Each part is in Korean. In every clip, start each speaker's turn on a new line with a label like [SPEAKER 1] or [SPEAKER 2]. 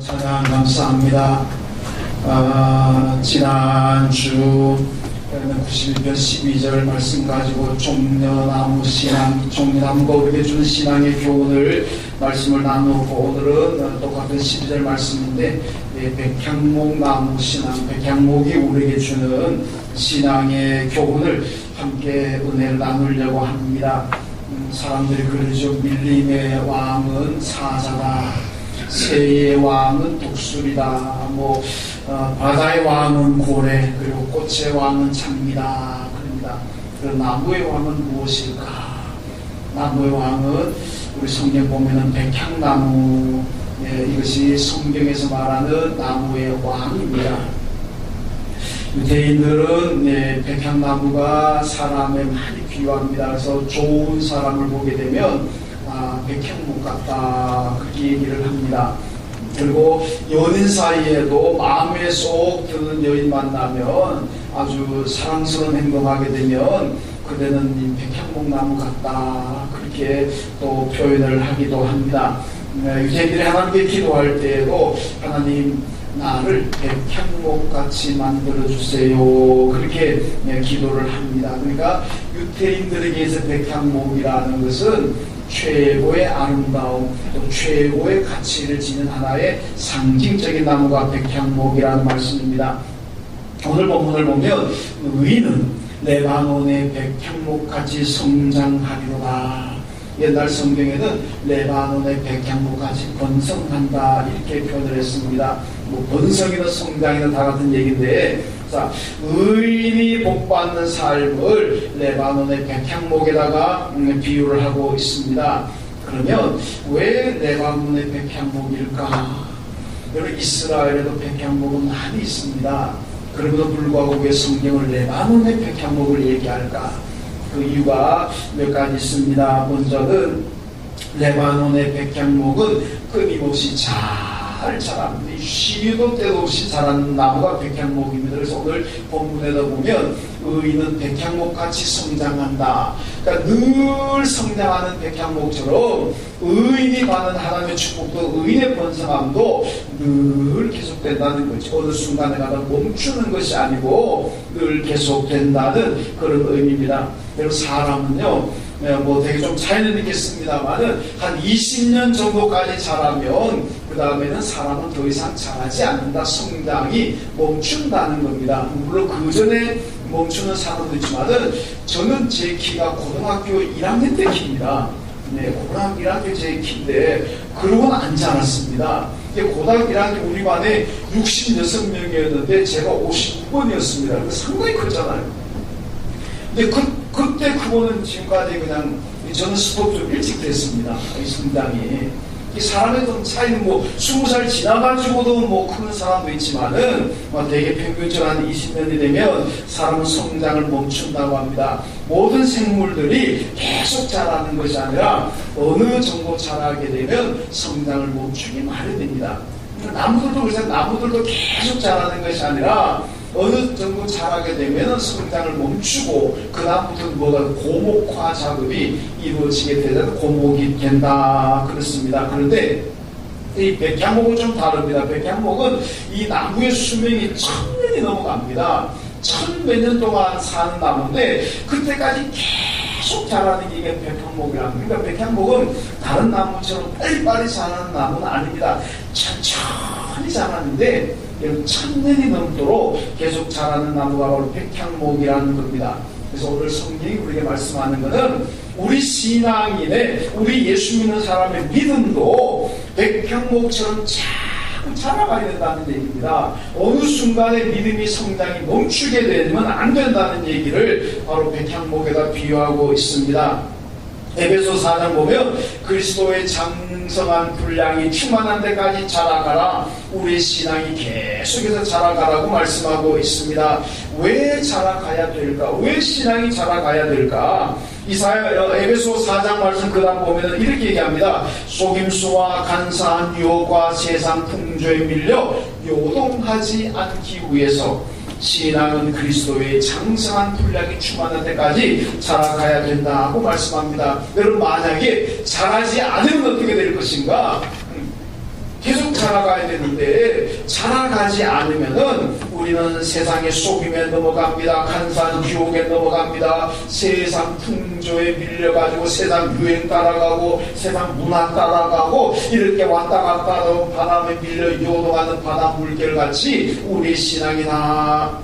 [SPEAKER 1] 찬양 감사합니다. 지난주 91편 12절 말씀 가지고 종려나무 신앙, 종려나무가 우리에게 주는 신앙의 교훈을 말씀을 나누고, 오늘은 똑같은 12절 말씀인데 백향목나무 신앙, 백향목이 우리에게 주는 신앙의 교훈을 함께 은혜를 나누려고 합니다. 사람들이 그러죠. 밀림의 왕은 사자다, 새의 왕은 독수리다, 바다의 왕은 고래, 그리고 꽃의 왕은 장미다 그럽니다. 그럼 나무의 왕은 무엇일까? 나무의 왕은 우리 성경 보면은 백향나무, 이것이 성경에서 말하는 나무의 왕입니다. 유대인들은 백향나무가 사람에 많이 비유합니다. 그래서 좋은 사람을 보게 되면 백향목 같다, 그렇게 얘기를 합니다. 그리고 연인 사이에도 마음에 쏙 드는 여인 만나면 아주 사랑스러운 행동하게 되면 그대는 백향목나무 같다, 그렇게 또 표현을 하기도 합니다. 유대인들이 하나님께 기도할 때에도 하나님 나를 백향목같이 만들어주세요, 그렇게 기도를 합니다. 그러니까 유대인들에게서 백향목이라는 것은 최고의 아름다움, 또 최고의 가치를 지닌 하나의 상징적인 나무가 백향목이라는 말씀입니다. 오늘 본문을 보면 의인은 레바논의 백향목같이 성장하리로다. 옛날 성경에는 레바논의 백향목같이 번성한다, 이렇게 표현을 했습니다. 번성이나 성장이나 다 같은 얘기인데, 자, 의인이 복받는 삶을 레바논의 백향목에다가 비유를 하고 있습니다. 그러면 왜 레바논의 백향목일까? 여러분, 이스라엘에도 백향목은 많이 있습니다. 그럼에도 불구하고 왜 성경을 레바논의 백향목을 얘기할까? 그 이유가 몇 가지 있습니다. 먼저는 레바논의 백향목은 끊임없이 잘 자랍니다. 시도 때도 없이 자라는 나무가 백향목입니다. 그래서 오늘 본문에다 보면 의인은 백향목같이 성장한다. 그러니까 늘 성장하는 백향목처럼 의인이 받는 하나님의 축복도, 의인의 번성함도 늘 계속된다는 거죠. 어느 순간에 가다 멈추는 것이 아니고 늘 계속된다는 그런 의미입니다. 여러분, 사람은요, 되게 좀 차이는 있겠습니다만은 한 20년 정도까지 자라면 그 다음에는 사람은 더 이상 자라지 않는다, 성장이 멈춘다는 겁니다. 물론 그 전에 멈추는 사람도 있지만은 저는 제 키가 고등학교 1학년 때 키입니다. 고등학교 1학년 제 키인데 그러고는 안 자랐습니다. 고등학교 1학년 우리 반에 66명이었는데 제가 59번이었습니다. 상당히 컸잖아요. 근데 그때 그거는 지금까지 그냥 저는 스톱 좀 일찍 됐습니다. 이 성장이. 이 사람의 좀 차이는 20살 지나가지고도 큰 사람도 있지만은 되게 평균적으로 한 20년이 되면 사람은 성장을 멈춘다고 합니다. 모든 생물들이 계속 자라는 것이 아니라 어느 정도 자라게 되면 성장을 멈추기 마련입니다. 나무들도 그래서 나무들도 계속 자라는 것이 아니라 어느 정도 자라게 되면 성장을 멈추고 그 다음부터는 고목화 작업이 이루어지게 되면 고목이 된다, 그렇습니다. 그런데 이 백향목은 좀 다릅니다. 백향목은 이 나무의 수명이 1000년이 넘어갑니다. 1000몇 년 동안 사는 나무인데 그때까지 계속 자라는 게 이게 백향목이라는 겁니다. 그러니까 백향목은 다른 나무처럼 빨리빨리 자라는 나무는 아닙니다. 천천히 자라는데 1000년이 넘도록 계속 자라는 나무가 바로 백향목이라는 겁니다. 그래서 오늘 성경이 우리에게 말씀하는 것은 우리 신앙인의, 우리 예수 믿는 사람의 믿음도 백향목처럼 자꾸 자라가야 된다는 얘기입니다. 어느 순간에 믿음이 성장이 멈추게 되면 안 된다는 얘기를 바로 백향목에다 비유하고 있습니다. 에베소 4장 보면 그리스도의 장성한 분량이 충만한 데까지 자라가라, 우리의 신앙이 계속해서 자라가라고 말씀하고 있습니다. 왜 자라가야 될까? 왜 신앙이 자라가야 될까? 에베소 4장 말씀 그 다음 보면 이렇게 얘기합니다. 속임수와 간사한 유혹과 세상 풍조에 밀려 요동하지 않기 위해서 신앙은 그리스도의 장성한 분량이 충만한 데까지 자라가야 된다고 말씀합니다. 여러분, 만약에 자라지 않으면 어떻게 될 것인가? 계속 자라가야 되는데 자라가지 않으면은 우리는 세상의 속임에 넘어갑니다. 간사한 유혹에 넘어갑니다. 세상 풍조에 밀려가지고 세상 유행 따라가고 세상 문화 따라가고 이렇게 왔다 갔다 하는 바람에 밀려 요동하는 바다 물결같이 우리 신앙이 다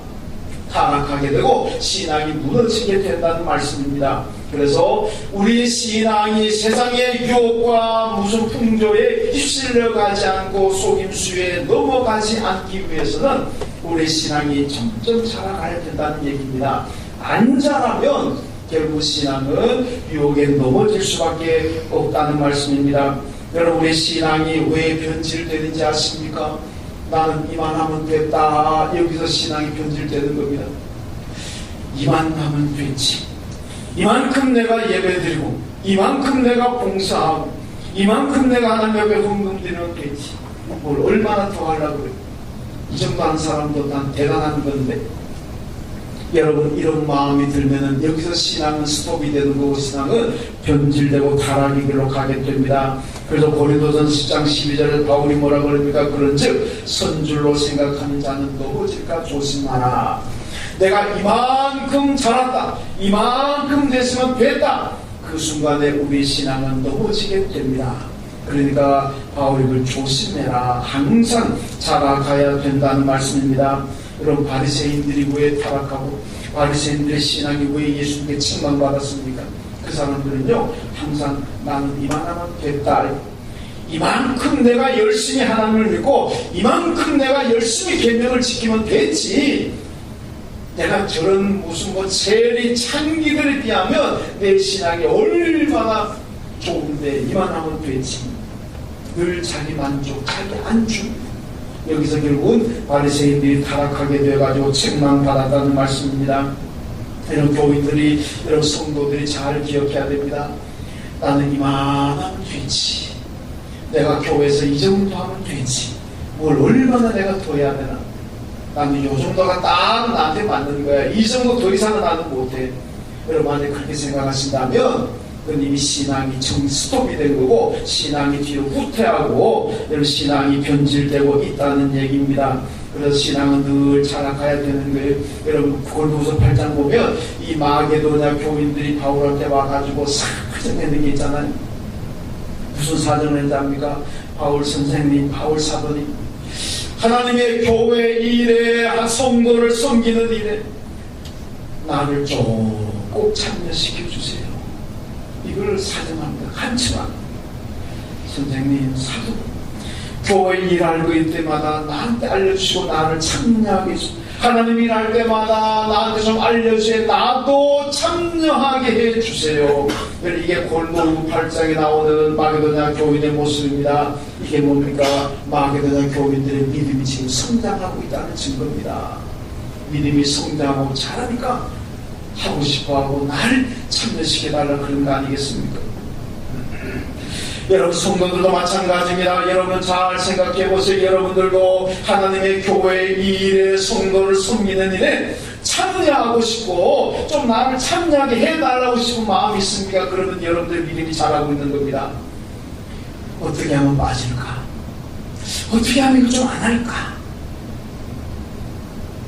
[SPEAKER 1] 타락하게 되고 신앙이 무너지게 된다는 말씀입니다. 그래서 우리 신앙이 세상의 유혹과 무슨 풍조에 휩쓸려가지 않고 속임수에 넘어가지 않기 위해서는 우리 신앙이 점점 자라가야 된다는 얘기입니다. 안 자라면 결국 신앙은 유혹에 넘어질 수밖에 없다는 말씀입니다. 여러분, 우리 신앙이 왜 변질되는지 아십니까? 나는 이만하면 됐다. 여기서 신앙이 변질되는 겁니다. 이만하면 됐지. 이만큼 내가 예배드리고 이만큼 내가 봉사하고 이만큼 내가 하나님 앞에 헌금 드리면 되지. 뭘 얼마나 더 하려고 그래. 이 정도 하는 사람도 난 대단한 건데. 여러분, 이런 마음이 들면은 여기서 신앙은 스톱이 되는 거고 신앙은 변질되고 타락의 길로 가게 됩니다. 그래서 고린도전 10장 12절에 바울이 뭐라 그럽니까? 그런즉 선줄로 생각하는 자는 넘어질까 조심하라. 내가 이만큼 자랐다, 이만큼 됐으면 됐다, 그 순간에 우리 신앙은 넘어지게 됩니다. 그러니까 바울이 그걸 조심해라, 항상 자라가야 된다는 말씀입니다. 여러분, 바리새인들이 왜 타락하고 바리새인들의 신앙이 왜 예수님께 칭찬받았습니까? 그 사람들은요, 항상 나는 이만하면 됐다, 이만큼 내가 열심히 하나님을 믿고 이만큼 내가 열심히 계명을 지키면 됐지, 내가 저런 무슨 세리 창기들에 비하면 내 신앙이 얼마나 좋은데 이만하면 되지. 늘 자기 만족, 자기 안주. 여기서 결국은 바리새인들이 타락하게 돼가지고 책망받았다는 말씀입니다. 이런 교인들이, 이런 성도들이 잘 기억해야 됩니다. 나는 이만하면 되지. 내가 교회에서 이 정도 하면 되지. 뭘 얼마나 내가 더 해야 되나. 나는 이 정도가 딱 나한테 맞는 거야. 이 정도 더 이상은 나는 못해. 여러분, 만약에 그렇게 생각하신다면 그건 이미 신앙이 스톱이 된 거고 신앙이 뒤로 후퇴하고 여러분, 신앙이 변질되고 있다는 얘기입니다. 그래서 신앙은 늘 자라가야 되는 거예요. 여러분, 골로새 8장 보면 이 마게도냐 교인들이 바울한테 와가지고 사정내는 게 있잖아요. 무슨 사정을 했답니까? 바울 선생님, 바울 사도님, 하나님의 교회 일에, 성도를 섬기는 일에 나를 좀 꼭 참여시켜 주세요. 이걸 사정합니다. 한치만. 선생님, 사도, 교회 일할 때마다 나한테 알려주시고 나를 참여하게 해주세요. 하나님 일할 때마다 나한테 좀 알려주세요. 나도 참여하게 해주세요. 이게 골로새 8장에 나오는 마게도냐 교인의 모습입니다. 이게 뭡니까? 마게도냐 교인들의 믿음이 지금 성장하고 있다는 증거입니다. 믿음이 성장하고 자라니까 하고 싶어하고 나를 참여시켜달라 그런 거 아니겠습니까? 여러분, 성도들도 마찬가지입니다. 여러분 잘 생각해 보세요. 여러분들도 하나님의 교회 이 일에, 성도를 섬기는 일에 참여하고 싶고 좀 나를 참여하게 해달라고 싶은 마음이 있습니까? 그러면 여러분들 믿음이 자라고 있는 겁니다. 어떻게 하면 빠질까? 어떻게 하면 이거 좀 안 할까?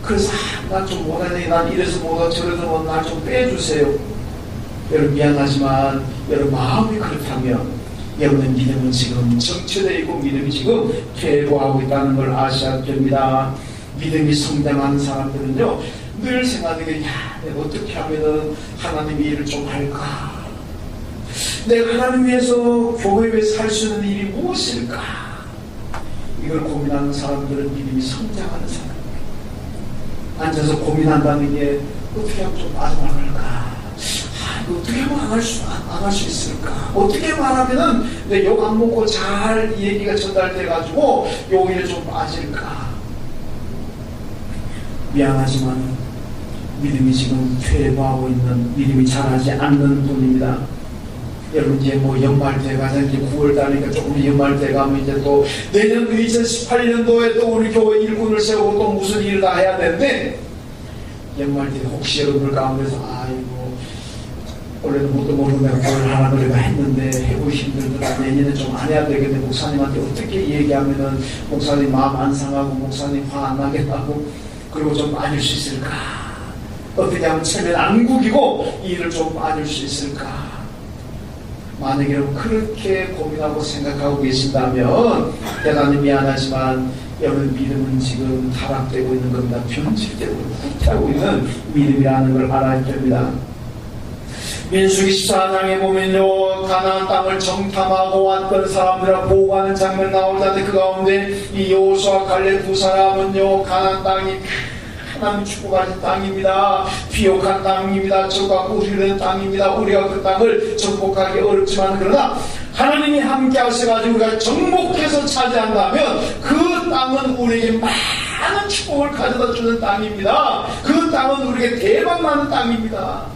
[SPEAKER 1] 그래서 난 좀 못하네, 난 이래서 못하고 저래서 못하고 날 좀 빼주세요. 여러분, 미안하지만 여러분 마음이 그렇다면 여러분의 믿음은 지금 정체되어 있고 믿음이 지금 퇴보하고 있다는 걸 아셔야 됩니다. 믿음이 성장하는 사람들은요, 늘 생각하는, 야, 내가 어떻게 하면은 하나님 일을 좀 할까? 내가 하나님 위해서 교회 위해서 할 수 있는 일이 무엇일까? 이걸 고민하는 사람들은 믿음이 성장하는 사람. 앉아서 고민한다는 게 어떻게 하면 좀 빠져나갈까? 어떻게 하면 안 할 수 있을까? 어떻게 말하면은 내 욕 안 먹고 잘 이 얘기가 전달돼가지고 욕에 좀 빠질까? 미안하지만 믿음이 지금 퇴보하고 있는, 믿음이 자라지 않는 분입니다. 여러분, 이제 연말 돼가서 이제 9월 달이니까 조금 연말 돼가면 이제 또 내년도 2018년도에 또 우리 교회 일꾼을 세우고 또 무슨 일을 다 해야 되는데, 연말 때 혹시 여러분들 가운데서 아이고 원래는 뭣도 모르고 내가 뭘 하나 그래가 했는데 해보기 힘들더라. 내년에 좀 안 해야 되겠네. 목사님한테 어떻게 얘기하면은 목사님 마음 안 상하고 목사님 화 안 나겠다고, 그리고 좀 빠질 수 있을까? 어떻게 하면 체면 안 구기고 이 일을 좀 빠질 수 있을까? 만약에 그렇게 고민하고 생각하고 계신다면 대단히 미안하지만 여러분 믿음은 지금 타락되고 있는 겁니다. 변질되고 후퇴하고 있는 믿음이라는 걸 알아야 됩니다. 민수기 14장에 보면요, 가나안 땅을 정탐하고 왔던 사람들을 보고하는 장면 나오는데 그 가운데 이 여호수아 갈렙 두 사람은요, 가나안 땅이 하나님 축복하신 땅입니다. 비옥한 땅입니다. 저가 우리는 땅입니다. 우리가 그 땅을 정복하기 어렵지만 그러나 하나님이 함께 하셔가지고 우리가 정복해서 차지한다면 그 땅은 우리에게 많은 축복을 가져다 주는 땅입니다. 그 땅은 우리에게 대박나는 땅입니다.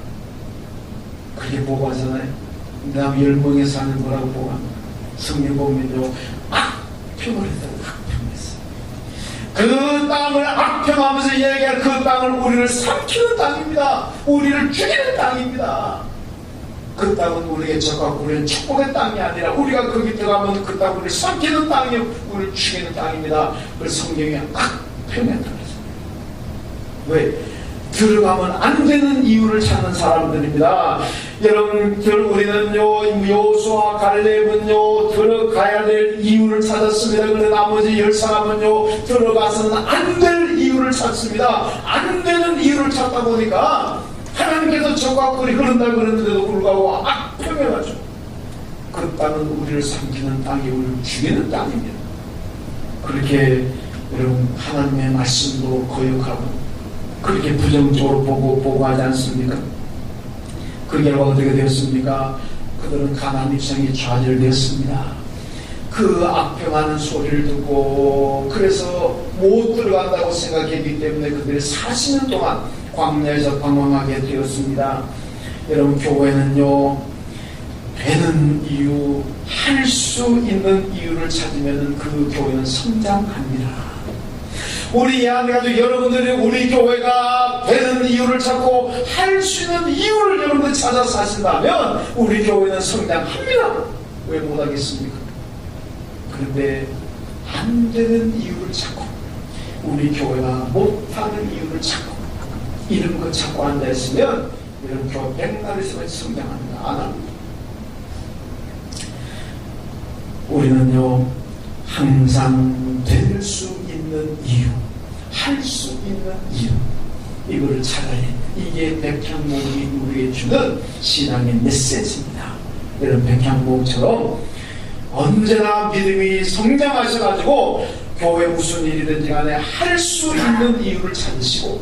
[SPEAKER 1] 그게 보고하잖아요. 남 10명의 산을 뭐라고 보고합니다. 성경 보면요, 악평을 했다고. 그 땅을 악평하면서 얘기할 그 땅을 우리를 삼키는 땅입니다. 우리를 죽이는 땅입니다. 그 땅은 우리에게 적합고 우리는 축복의 땅이 아니라 우리가 거기 들어가면 그 땅 우리를 삼키는 땅이요, 우리를 죽이는 땅입니다. 그래서 성경에 악평했다 그랬습니다. 왜? 들어가면 안 되는 이유를 찾는 사람들입니다. 여러분들, 우리는요, 여호수아 갈렙은요, 들어가야 될 이유를 찾았습니다. 그런데 나머지 10사람은요, 들어가서는 안 될 이유를 찾습니다. 안 되는 이유를 찾다 보니까 하나님께서 저가 꿀이 흐른다 그랬는데도 불구하고 악평해가지고 그 땅은 우리를 삼키는 땅이 우리를 죽이는 땅입니다. 그렇게 여러분 하나님의 말씀도 거역하고 그렇게 부정적으로 보고하지 않습니까? 그 결과 어떻게 되었습니까? 그들은 가나안 입성이 좌절되었습니다. 그 악평하는 소리를 듣고 그래서 못 들어간다고 생각했기 때문에 그들이 40년 동안 광야에서 방황하게 되었습니다. 여러분, 교회는요, 되는 이유, 할 수 있는 이유를 찾으면 그 교회는 성장합니다. 우리 예언가족 여러분들이 우리 교회가 되는 이유를 찾고 할 수 있는 이유를 여러분들 찾아서 하신다면 우리 교회는 성장합니다. 왜 못하겠습니까? 그런데 안 되는 이유를 찾고 우리 교회가 못하는 이유를 찾고 이런 거 찾고 앉아있으면 여러분 교회 백날 있으면 성장합니다. 안 합니다. 우리는요, 항상 될 수 있는 이유, 할 수 있는 이유, 이거를 찾아야 해. 이게 백향목이 우리에게 주는 신앙의 메시지입니다. 여러분, 백향목처럼 언제나 믿음이 성장하셔가지고 교회 무슨 일이든지 간에 할 수 있는 이유를 찾으시고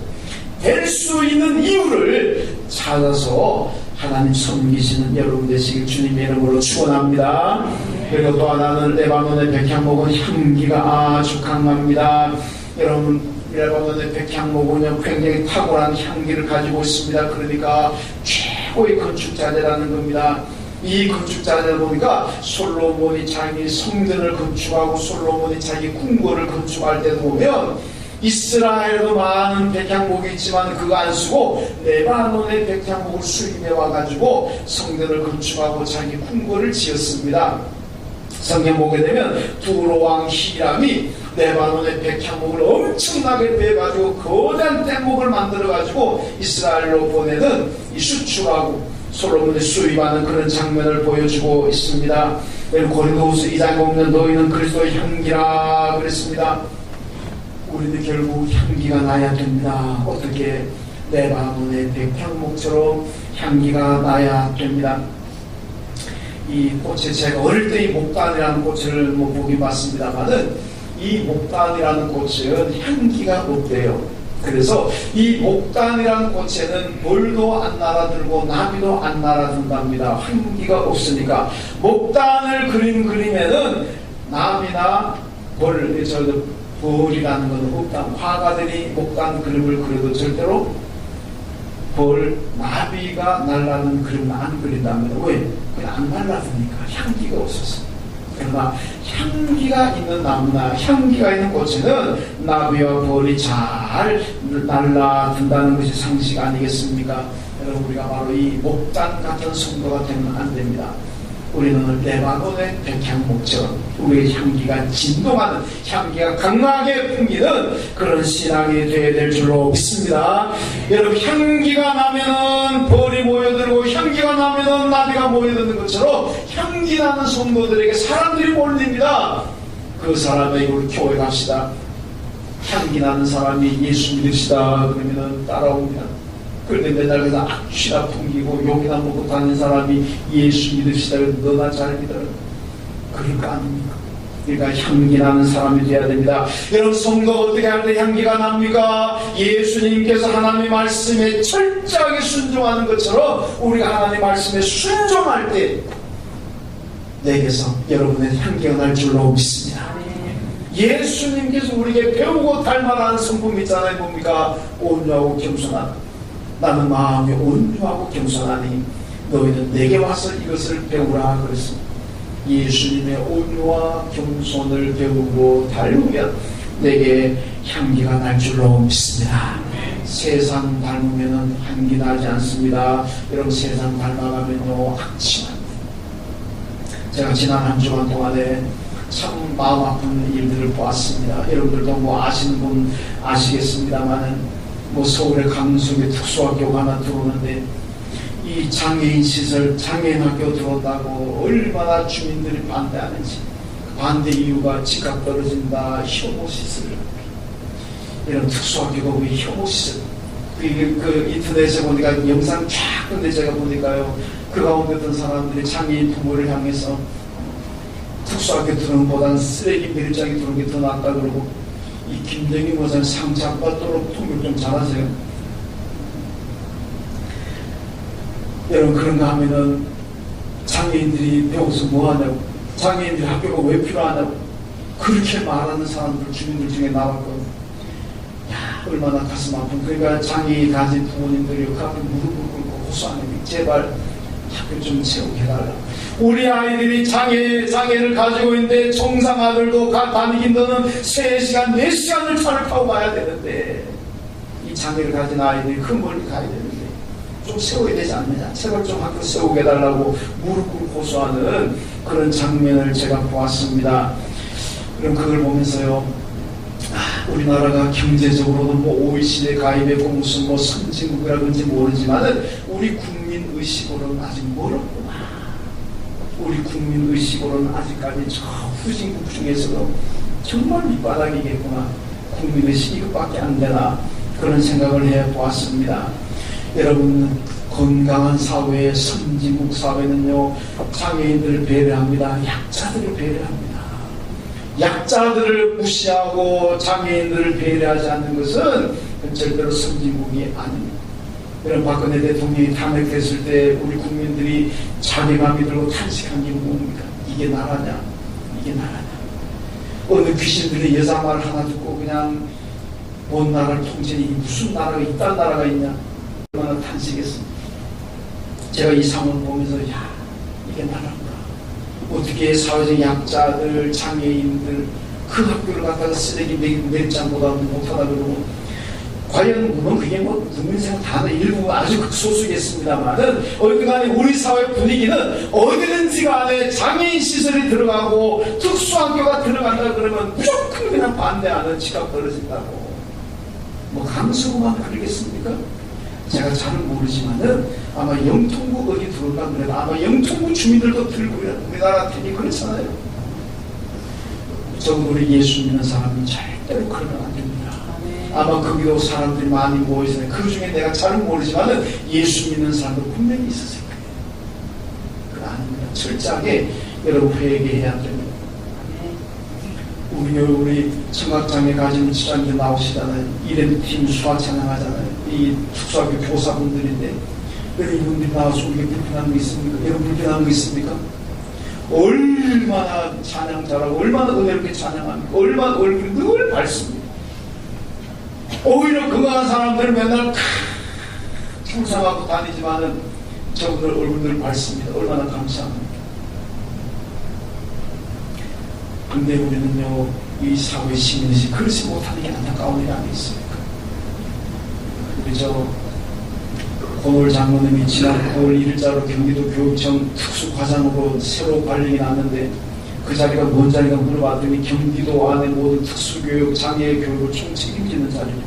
[SPEAKER 1] 될 수 있는 이유를 찾아서 하나님 섬기시는 여러분 되시길 주님의 이름으로 축원합니다. 그리고 또 하나는 레바논의 백향목은 향기가 아주 강합니다. 여러분, 레바논의 백향목은 굉장히 탁월한 향기를 가지고 있습니다. 그러니까 최고의 건축자재라는 겁니다. 이 건축자들 보니까 솔로몬이 자기 성전을 건축하고 솔로몬이 자기 궁궐을 건축할 때도 보면 이스라엘도 많은 백향목이 있지만 그거 안 쓰고 레바논의 백향목을 수입해 와가지고 성전을 건축하고 자기 궁궐을 지었습니다. 성경 보게 되면 두로왕 히람이 레바논의 백향목을 엄청나게 빼가지고 거대한 뗏목을 만들어가지고 이스라엘로 보내는 이 수출하고 솔로몬이 수입하는 그런 장면을 보여주고 있습니다. 고린도후서 2장에 보면 너희는 그리스도의 향기라 그랬습니다. 우리는 결국 향기가 나야 됩니다. 어떻게? 레바논의 백향목처럼 향기가 나야 됩니다. 이 꽃에 제가 어릴 때 이 목단이라는 꽃을 보긴 봤습니다만은 이 목단이라는 꽃은 향기가 없대요. 그래서 이 목단이라는 꽃에는 벌도 안 날아들고 나비도 안 날아든답니다. 향기가 없으니까. 목단을 그림에는 나비나 벌이라는 건 없다. 화가들이 목단 그림을 그려도 절대로 나비가 날라는 그림을 안 그린답니다. 왜? 그냥 안 날라드니까 향기가 없어서. 그러나 향기가 있는 나무나 향기가 있는 꽃에는 나비와 벌이 잘 날라든다는 것이 상식 아니겠습니까? 여러분, 우리가 바로 이 목단 같은 성도가 되면 안 됩니다. 우리는 레바논의 백향목처럼 우리의 향기가 진동하는, 향기가 강하게 풍기는 그런 신앙이 되어야 될 줄로 믿습니다. 여러분, 향기가 나면은 벌이 모여들고 향기가 나면은 나비가 모여드는 것처럼 향기 나는 성도들에게 사람들이 몰립니다. 그 사람에게 우리 교회 갑시다. 향기 나는 사람이 예수 믿읍시다 그러면은 따라옵니다. 그런데 맨날 그냥 악취나 풍기고 욕이나 먹고 다니는 사람이 예수 믿읍시다 그래도 너나 잘 믿어라, 그럴 거 아닙니까? 그러니까 향기 나는 사람이 되어야 됩니다. 여러분, 성도가 어떻게 할 때 향기가 납니까? 예수님께서 하나님의 말씀에 철저하게 순종하는 것처럼 우리가 하나님의 말씀에 순종할 때 내게서 여러분의 향기가 날 줄로 믿습니다. 예수님께서 우리에게 배우고 닮아가는 성품이 있잖아요. 뭡니까? 온유하고 겸손하다. 나는 마음이 온유하고 겸손하니 너희는 내게 와서 이것을 배우라 그랬습니다. 예수님의 온유와 겸손을 배우고 닮으면 내게 향기가 날 줄로 믿습니다. 세상 닮으면 향기 나지 않습니다. 여러분, 세상 닮아가면요 악취합니다. 제가 지난 한 주간 동안에 참 마음 아픈 일들을 보았습니다. 여러분들도 뭐 아시는 분 아시겠습니다만은 뭐 서울의 강릉에 특수학교가 하나 들어오는데 이 장애인 시설, 장애인 학교 들어온다고 얼마나 주민들이 반대하는지. 반대 이유가 집값 떨어진다, 혐오시설. 이런 특수학교가 왜 혐오시설? 그 인터넷에 보니까 영상 쫙 근데 제가 보니까요, 그 가운데 어떤 사람들이 장애인 부모를 향해서 특수학교 들어오는 것보다는 쓰레기 매립장에 들어오는 게 더 낫다 그러고, 이 김정희 모자는 상장받도록 통역 좀 잘하세요. 여러분, 그런가 하면은 장애인들이 배워서 뭐하냐고, 장애인들이 학교가 왜 필요하냐고 그렇게 말하는 사람들, 주민들 중에 나왔거든요. 야, 얼마나 가슴 아픈. 그러니까 장애인 가진 부모님들이 그 앞에 무릎을 꿇고 호소하는 게 제발 학교 좀 채우게 해달라. 우리 아이들이 장애를 가지고 있는데 정상 아들도 다니긴 너는 3시간, 4시간을 차를 타고 가야 되는데, 이 장애를 가진 아이들이 그 멀리 가야 되는데 좀 세워야 되지 않느냐, 제발 좀 학교 세우게 해달라고 무릎 꿇고 호소하는 그런 장면을 제가 보았습니다. 그럼 그걸 보면서요, 우리나라가 경제적으로도 뭐 OECD 가입했고 무슨 뭐 선진국이라든지 모르지만은 우리 국민 의식으로는 아직 멀었구나. 우리 국민 의식으로는 아직까지 저 후진국 중에서도 정말 밑바닥이겠구나. 국민 의식이 이것밖에 안 되나, 그런 생각을 해보았습니다. 여러분, 건강한 사회의 선진국 사회는요, 장애인들을 배려합니다. 약자들을 배려합니다. 약자들을 무시하고 장애인들을 배려하지 않는 것은 절대로 선진국이 아닙니다. 여러분, 박근혜 대통령이 탄핵됐을 때 우리 국민들이 자괴감이 들고 탄식한 게 뭡니까? 이게 나라냐? 이게 나라냐? 어느 귀신들이 여자 말 하나 듣고 그냥 먼 나라를 통제니 무슨 나라가 이딴 나라가 있냐? 얼마나 탄식했습니다. 제가 이 상황을 보면서 야, 이게 나라인가? 어떻게 사회적 약자들, 장애인들 그 학교를 갖다가 쓰레기 매장보다 못하다 그러고, 과연 물론 그게 뭐 국민생 다 일부 아주 극소수겠습니다만은 어쨌든간에 우리 사회 분위기는 어디든지 간에 장애인 시설이 들어가고 특수학교가 들어간다 그러면 무조건 그냥 반대하는, 집값 떨어진다고. 뭐 강서구만 그러겠습니까? 제가 잘은 모르지만은 아마 영통구 어디 들어올까 그래도 아마 영통구 주민들도 들고 우리나라 편이 그렇잖아요. 적어도 우리 예수 믿는 사람은 절대로 그러면 안 됩니다. 아마 거기도 사람들이 많이 모여있어요. 그 중에 내가 잘은 모르지만은 예수 믿는 사람도 분명히 있었을 거예요. 그거 아닙니다. 철저하게 여러분 회개해야 됩니다. 우리 청각장애 가진 지장님 나오시잖아요. 이렘팀 수학 찬양하잖아요. 이 특수학교 교사분들인데, 여러분 이분들이 나와서 우리가 불편한 거 있습니까? 여러분 불편한 거 있습니까? 얼마나 찬양 잘하고 얼마나 은혜롭게 찬양합니까? 얼마나 얼굴이 늘 밝습니다. 오히려 건강한 사람들은 맨날 충성하고 다니지만은 저분들 얼굴들 밝습니다. 얼마나 감사합니다. 근데 우리는요, 이 사회 시민이 그렇지 못하는 게 안타까운 일이 아니겠습니까? 그저 권올 장로님이 지난 9월 1일자로 경기도 교육청 특수과장으로 새로 발령이 났는데 그 자리가 뭔 자리가 물어봤더니 경기도 안에 모든 특수교육, 장애교육을 총 책임지는 자리죠.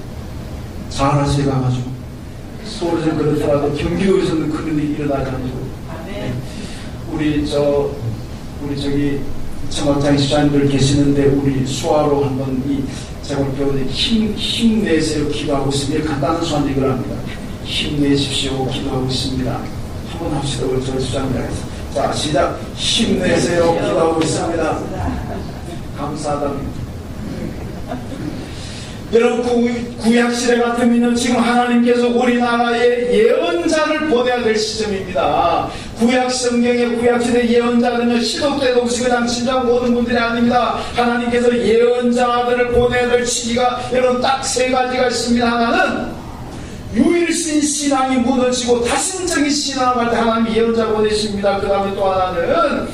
[SPEAKER 1] 잘하시게 가가지고 서울에서는 그렇더라도 경기도에서는 그런 일이 일어나지 않고 우리 저기 청학장 집사님들 계시는데 우리 수화로 한번 이 제가 배우는 힘내세요 기도하고 있습니다. 간단한 수한 얘기를 합니다. 힘내십시오 기도하고 있습니다. 한번 합시다. 우리 저 집사님들. 자 시작. 힘내세요 기도하고 있습니다. 감사합니다. 여러분 구약시대 같으면 지금 하나님께서 우리나라에 예언자를 보내야 될 시점입니다. 구약성경의 구약시대 예언자들은 시도 때도 없이 그냥 진짜 모든 분들이 아닙니다. 하나님께서 예언자들을 보내야 될 시기가 여러분 딱 세 가지가 있습니다. 하나는 유일신 신앙이 무너지고 다신적인 신앙을 할 때 하나님 예언자 보내십니다. 그 다음에 또 하나는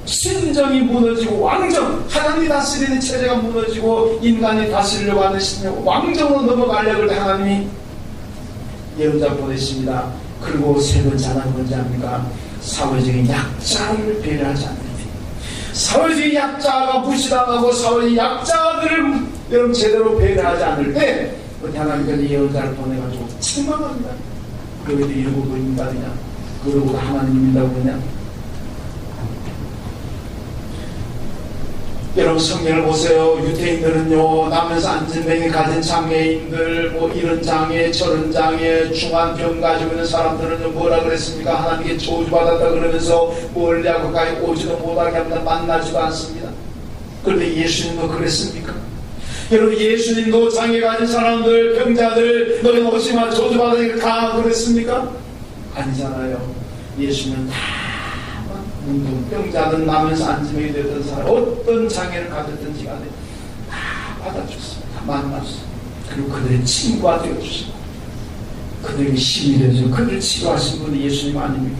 [SPEAKER 1] 신정이 무너지고 왕정, 하나님이 다스리는 체제가 무너지고 인간이 다스리려고 하는 왕정으로 넘어가려고 할 때 하나님이 예언자 보내십니다. 그리고 세 번째 하나는 뭔지 압니까? 사회적인 약자를 배려하지 않는 데, 사회적인 약자가 무시당하고 사회적인 약자들을 여러분 제대로 배려하지 않을 때 하나님께서 예언자를 보내가지고 책망합니다. 너희들 이러고도 인간이냐? 그러고도 하나님이라고 그러냐? 여러분 성경을 보세요. 유대인들은요 나면서 안진뱅이 가진 장애인들 뭐 이런 장애 저런 장애 중환병 가지고 있는 사람들은요 뭐라 그랬습니까? 하나님께 저주받았다 그러면서 멀리하고 가까이 오지도 못하게 합니다. 만나지도 않습니다. 그런데 예수님도 그랬습니까? 여러분 예수님도 장애 가진 사람들 병자들 너희 오지마 저주받으니까 가 그랬습니까? 아니잖아요. 예수님은 병자든 나면서 안진뱅이 됐던 사람 어떤 장애를 가졌든지 간에 다 받아줬습니다. 만났습니다. 그리고 그들의 친구가 되어주시고 그들에게 힘이 되어주시고 그들을 치료하신 분이 예수님 아닙니까?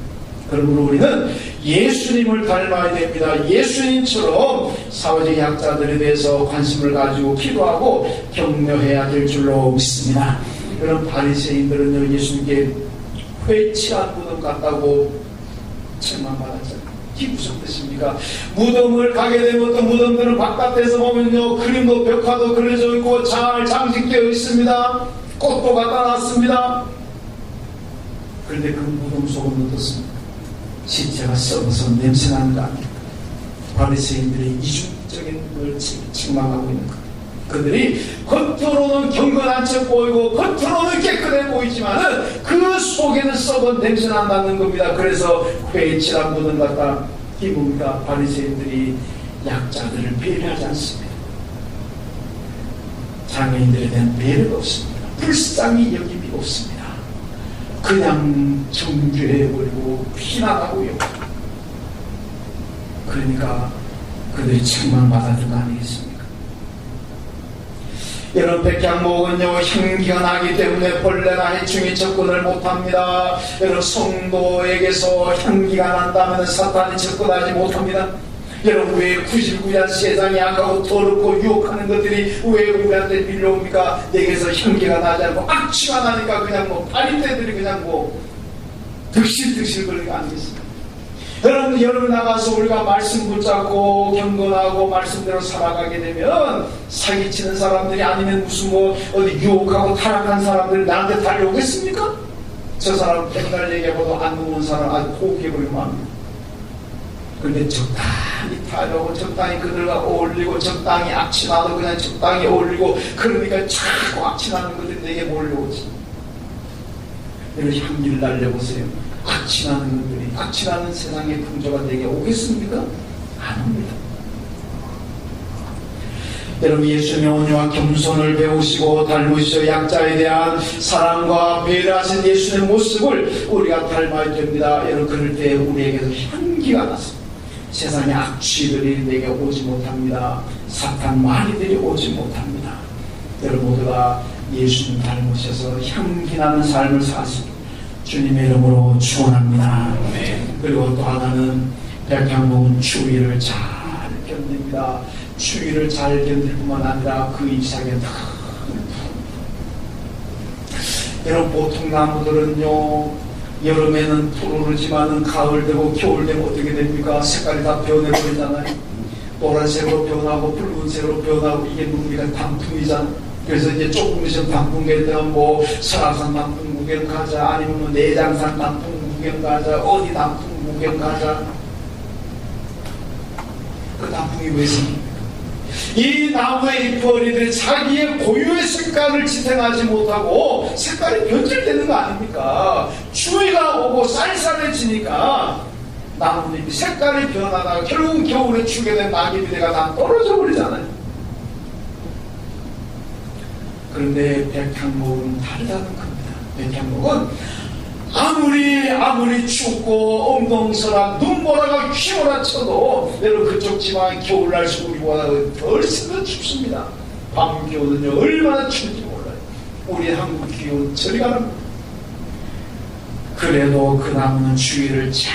[SPEAKER 1] 그러므로 우리는 예수님을 닮아야 됩니다. 예수님처럼 사회적 약자들에 대해서 관심을 가지고 기도하고 격려해야 될 줄로 믿습니다. 여러분 바리새인들은요 예수님께 회칠한 무덤 같다고 책망받았잖아요. 이게 무슨 뜻입니까? 무덤을 가게 되면 또 무덤들은 바깥에서 보면요 그림도 벽화도 그려져 있고 잘 장식되어 있습니다. 꽃도 갖다 놨습니다. 그런데 그 무덤 속은 어떻습니까? 시체가 썩어서 냄새나는 거 아닙니까? 바리새인들의 이중적인 걸 책망하고 있는 것. 그들이 겉으로는 경건한 척 보이고 겉으로는 깨끗해 보이지만은 그 속에는 썩은 냄새 난다는 겁니다. 그래서 회칠한 무덤 같다. 이 뭡니까? 바리새인들이 약자들을 배려하지 않습니다. 장애인들에 대한 배려가 없습니다. 불쌍히 여김이 없습니다. 그냥 정죄해버리고 비난하고요. 그러니까 그들이 책망받았던 거 아니겠습니까? 여러분 백향목은요 향기가 나기 때문에 벌레나 해충이 접근을 못합니다. 여러분 성도에게서 향기가 난다면 사탄이 접근하지 못합니다. 여러분 왜 99년 세상이 약하고 더럽고 유혹하는 것들이 왜 우리한테 밀려옵니까? 내게서 향기가 나지 않고 악취가 나니까 그냥 뭐 파리떼들이 그냥 뭐 득실득실 거리는 거 아니겠습니까? 여러분 나가서 우리가 말씀 붙잡고 경건하고 말씀대로 살아가게 되면 사기치는 사람들이 아니면 무슨 뭐 어디 유혹하고 타락한 사람들이 나한테 달려오겠습니까? 저 사람 백날 얘기하고도 안 넘는 사람 아주 포기해버리면 합니다. 그런데 적당히 타려고 적당히 그들과 어울리고 적당히 악취나도 그냥 적당히 어울리고 그러니까 자꾸 악취나는 것들이 내게 몰려오지. 여러분 향기를 날려보세요. 악취나는 것들이 악취나는 세상의 풍조가 내게 오겠습니까? 안 옵니다. 여러분 예수님의 온유와 겸손을 배우시고 닮으시어 약자에 대한 사랑과 배려하신 예수님의 모습을 우리가 닮아야 됩니다. 여러분 그럴 때 우리에게도 향기가 났습니다. 세상의 악취들이 내게 오지 못합니다. 사탄 마귀들이 오지 못합니다. 여러분 모두가 예수님 닮으셔서 향기나는 삶을 사시고 주님의 이름으로 축원합니다. 그리고 또 하나는 백향목은 추위를 잘 견딥니다. 추위를 잘 견딜 뿐만 아니라 그 잎사귀에 여러분, 보통 나무들은요, 여름에는 푸르르지만은 가을 되고 겨울 되면 어떻게 됩니까? 색깔이 다 변해버리잖아요. 노란색으로 변하고 붉은색으로 변하고, 이게 뭡니까? 단풍이잖아요. 그래서 이제 조금 있으면 단풍 되면 뭐 설악산 단풍 구경 가자, 아니면 뭐 내장산 단풍 구경 가자, 어디 단풍 구경 가자. 그 단풍이 왜 생깁니까? 이 나무의 잎어리들이 자기의 고유의 색깔을 지탱하지 못하고 색깔이 변질되는 거 아닙니까? 추위가 오고 쌀쌀해지니까 나뭇잎이 색깔이 변하다가 결국은 겨울에 추게 된 낙엽이가 다 떨어져 버리잖아요. 그런데 백향목은 다르다는 겁니다. 백향목은 아무리 춥고 엉덩설한 눈보라가 휘몰아쳐도 여러분, 그쪽 지방의 겨울날 우리보다 훨씬 더 춥습니다. 밤 기온은요 얼마나 추운지 몰라요. 우리 한국 기온 저리 가는. 그래도 그 나무는 추위를 잘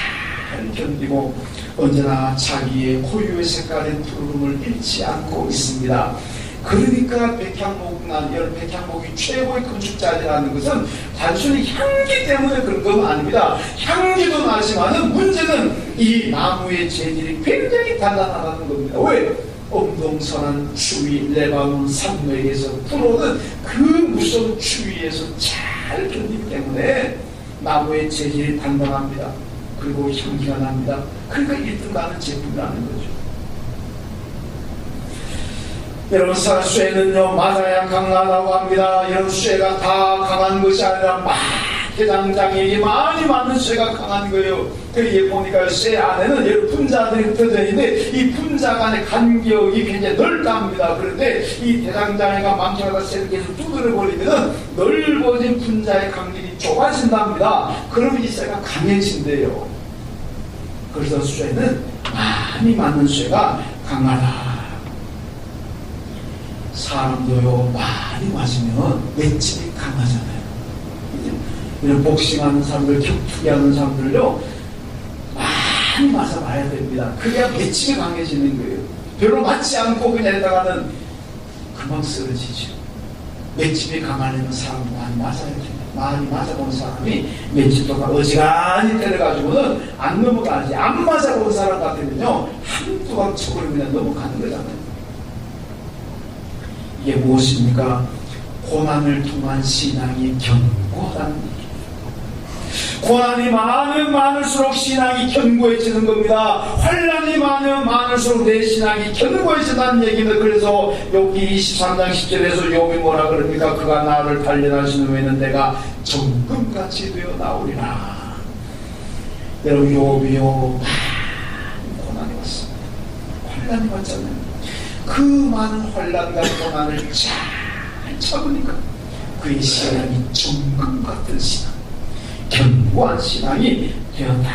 [SPEAKER 1] 견디고 언제나 자기의 고유의 색깔의 푸름을 잃지 않고 있습니다. 그러니까 백향목이 최고의 건축자리라는 것은 단순히 향기 때문에 그런 건 아닙니다. 향기도 나지만은 문제는 이 나무의 재질이 굉장히 단단하다는 겁니다. 왜? 엄동선한 추위, 레바논 산맥에서 불어오는 그 무서운 추위에서 잘 견디기 때문에 나무의 재질이 단단합니다. 그리고 향기가 납니다. 그러니까 1등 가는 제품이라는 거죠. 여러분, 쇠는요 맞아야 강하다고 합니다. 이런 쇠가 다 강한 것이 아니라 대장장이 많이 많은 쇠가 강한 거예요. 거기에 보니까 쇠 안에는 여러 분자들이 들어져 있는데 이 분자 간의 간격이 굉장히 넓답니다. 그런데 이 대장장이가 망쳐다가 쇠를 계속 두드려 버리면 넓어진 분자의 간격이 좁아진답니다. 그러면 이 쇠가 강해진대요. 그래서 쇠는 많이 맞는 쇠가 강하다. 사람도요 많이 맞으면 맷집이 강하잖아요. 이런 복싱하는 사람들, 격투기 하는 사람들요 많이 맞아봐야 됩니다. 그래야 맷집이 강해지는 거예요. 별로 맞지 않고 그냥 했다가는 금방 쓰러지죠. 맷집이 강하려면 사람 많이 맞아야 됩니다. 많이 맞아본 사람이 맷집도 어지간히 때려가지고는 안 넘어가지. 안 맞아본 사람 같으면요 한두 방 쳐버리면 그냥 넘어가는 거잖아요. 이게 무엇입니까? 고난을 통한 신앙이 견고하다는 얘기입니다. 고난이 많으면 많을수록 신앙이 견고해지는 겁니다. 환난이 많으면 많을수록 내 신앙이 견고해진다는 얘기입니다. 그래서 여기 23장 10절에서 욥이 뭐라 그럽니까? 그가 나를 단련하신 후에는 내가 정금같이 되어 나오리라. 여러분, 욥이요 고난이 왔습니다. 환난이 왔잖아요. 그 많은 환난과 고난을 잘 참으니까 그의 신앙이 정금 같은 신앙, 견고한 신앙이 되었다.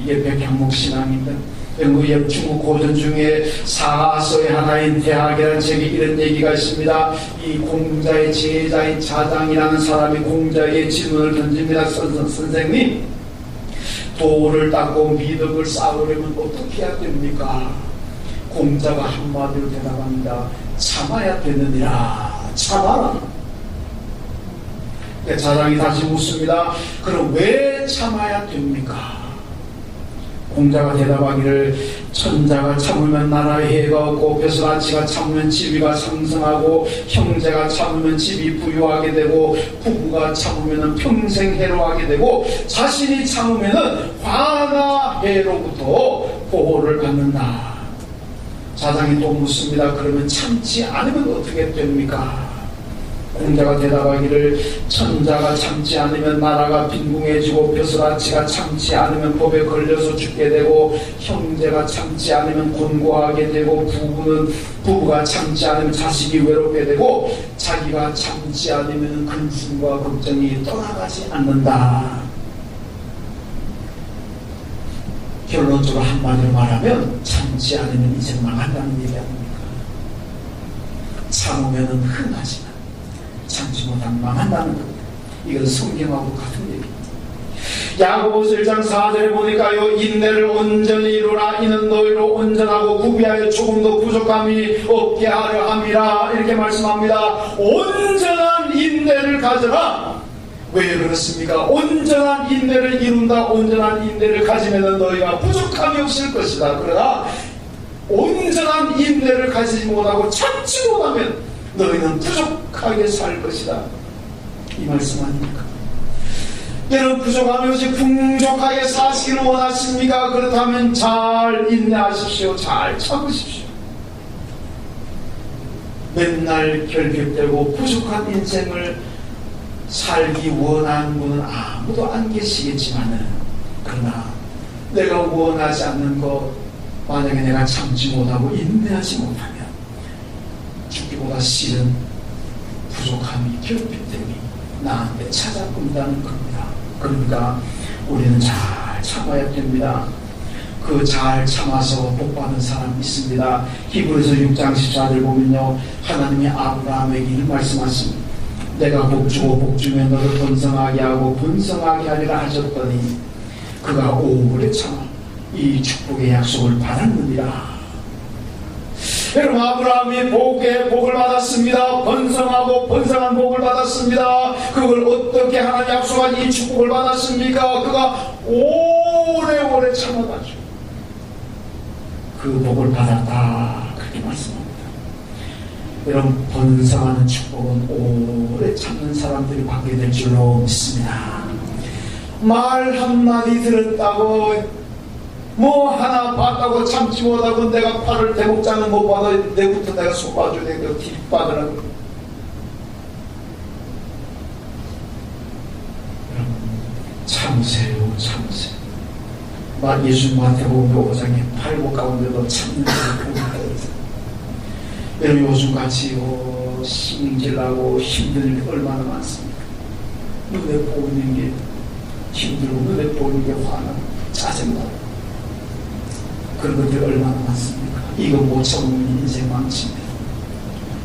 [SPEAKER 1] 이게 백향목 신앙입니다. 여러분, 중국 고전 중에 사서의 하나인 대학이라는 책에 이런 얘기가 있습니다. 이 공자의 제자인 자장이라는 사람이 공자에게 질문을 던집니다. 선생님, 도를 닦고 미덕을 쌓으려면 어떻게 해야 됩니까? 공자가 한마디로 대답합니다. 참아야 되느니라. 참아라. 자장이 다시 묻습니다. 그럼 왜 참아야 됩니까? 공자가 대답하기를 천자가 참으면 나라에 해가 없고 벼슬아치가 참으면 지위가 상승하고 형제가 참으면 집이 부유하게 되고 부부가 참으면 평생 해로하게 되고 자신이 참으면 화나 해로부터 보호를 받는다. 자장이 또 묻습니다. 그러면 참지 않으면 어떻게 됩니까? 공자가 대답하기를 천자가 참지 않으면 나라가 빈궁해지고 벼슬아치가 참지 않으면 법에 걸려서 죽게 되고 형제가 참지 않으면 곤고하게 되고 부부가 참지 않으면 자식이 외롭게 되고 자기가 참지 않으면 근심과 걱정이 떠나가지 않는다. 결론적으로 한마디로 말하면 참지 않으면 인생 망한다는 얘기 아닙니까? 참으면 흔하지만 참지 못하면 망한다는 겁니다. 이건 성경하고 같은 얘기입니다. 야고보서 1장 4절에 보니까요, 인내를 온전히 이루라. 이는 너희로 온전하고 구비하여 조금도 부족함이 없게 하려 함이라. 이렇게 말씀합니다. 온전한 인내를 가져라. 왜 그렇습니까? 온전한 인내를 이룬다. 온전한 인내를 가지면 너희가 부족함이 없을 것이다. 그러나 온전한 인내를 가지지 못하고 참지 못하면 너희는 부족하게 살 것이다. 이 말씀 아닙니까? 여러분, 부족함이 없이 풍족하게 사시기를 원하십니까? 그렇다면 잘 인내하십시오. 잘 참으십시오. 맨날 결핍되고 부족한 인생을 살기 원하는 분은 아무도 안 계시겠지만은, 그러나 내가 원하지 않는 것, 만약에 내가 참지 못하고 인내하지 못하면 죽기보다 싫은 부족함이, 결핍됨이 나한테 찾아온다는 겁니다. 그러니까 우리는 잘 참아야 됩니다. 그 잘 참아서 복받은 사람이 있습니다. 히브리서 6장 14절 보면요, 하나님이 아브라함에게 이를 말씀하십니다. 내가 복주고 복주면 너를 번성하게 하고 번성하게 하리라 하셨더니 그가 오래 참아 이 축복의 약속을 받았느니라. 여러분, 아브라함이 복을 받았습니다. 번성하고 번성한 복을 받았습니다. 그걸 어떻게 하나님 약속한 이 축복을 받았습니까? 그가 오래오래 참아가지고 그 복을 받았다, 그렇게 말씀합니다. 여러분, 번성하는 축복은 오래 참는 사람들이 받게 될 줄로 믿습니다. 말 한마디 들었다고, 뭐 하나 봤다고 참지 못하고 내가 팔을 대목장을 못 받아 내부터 내가 속아줘야 되고 뒷받으라고. 여러분, 참으세요. 참으세요. 예수 마태복음 5장에 팔복 가운데도 참는 자를 보니까 여러분, 요즘같이 신질나고 힘든 게 얼마나 많습니까? 눈에 보이는 게 힘들고 눈에 보이는 게 화나고 짜증나고 그런 것들이 얼마나 많습니까? 이거 못 참으면 인생 망칩니다.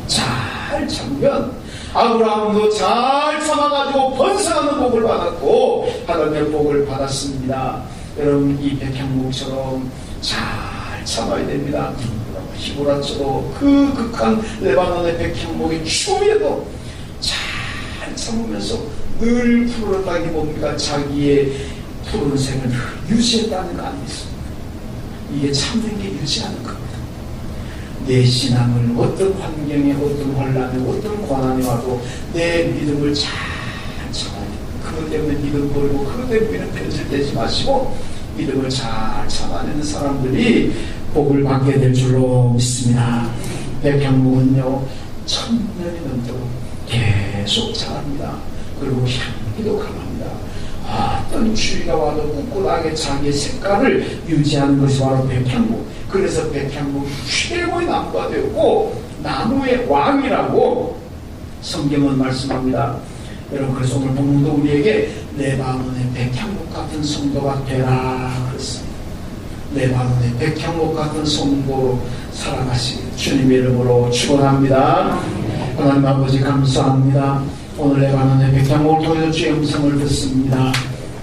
[SPEAKER 1] 잘 참으면 아브라함도 잘 참아가지고 번성하는 복을 받았고 하나님의 복을 받았습니다. 여러분, 이 백향목처럼 잘 참아야 됩니다. 히브라처럼 그 극한 레바논의 백향목의 추위에도 잘 참으면서 늘 푸르다기 뭡니까? 자기의 푸른색을 유지했다는 거 아니겠습니까? 이게 참는 게 유지하는 겁니다. 내 신앙을 어떤 환경에, 어떤 혼란에, 어떤 고난이 와도 내 믿음을 잘 참아야 돼요. 그것 때문에 믿음 버리고 그것 때문에 편질되지 마시고 믿음을 잘 참아내는 사람들이 복을 받게 될 줄로 믿습니다. 백향목은요, 1000년이 넘도록 계속 자랍니다. 그리고 향기도 강합니다. 어떤 추위가 와도 꿋꿋하게 자기의 색깔을 유지하는 것이 바로 백향목. 그래서 백향목이 최고의 나무가 되었고 나무의 왕이라고 성경은 말씀합니다. 여러분, 그래서 오늘 본문도 우리에게 레바논의 백향목 같은 성도가 되라 그랬습니다. 레바논의 백향목 같은 성도로 살아가시길 주님의 이름으로 축원합니다. 하나님 아버지, 감사합니다. 오늘 레바논의 백향목을 통해서 주의 음성을 듣습니다.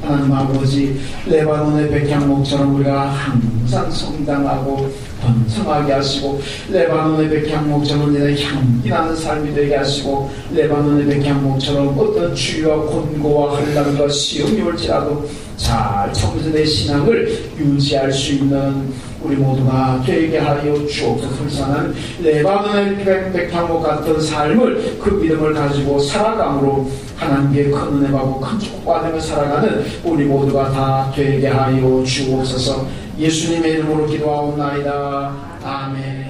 [SPEAKER 1] 하나님 아버지, 레바논의 백향목처럼 우리가 항상 성장하고 번성하게 하시고 레바논의 백향목처럼 우리의 향기 나는 삶이 되게 하시고 레바논의 백향목처럼 어떤 주의와 곤고와 환난과 시험이 올지라도 잘 참으면서 내 신앙을 유지할 수 있는 우리 모두가 되게 하여 주옵소서. 불쌍한 레바논의 백향목 같은 삶을, 그 믿음을 가지고 살아감으로 하나님께 큰 은혜 받고 큰 축복 받으며 살아가는 우리 모두가 다 되게 하여 주옵소서. 예수님의 이름으로 기도하옵나이다. 아멘.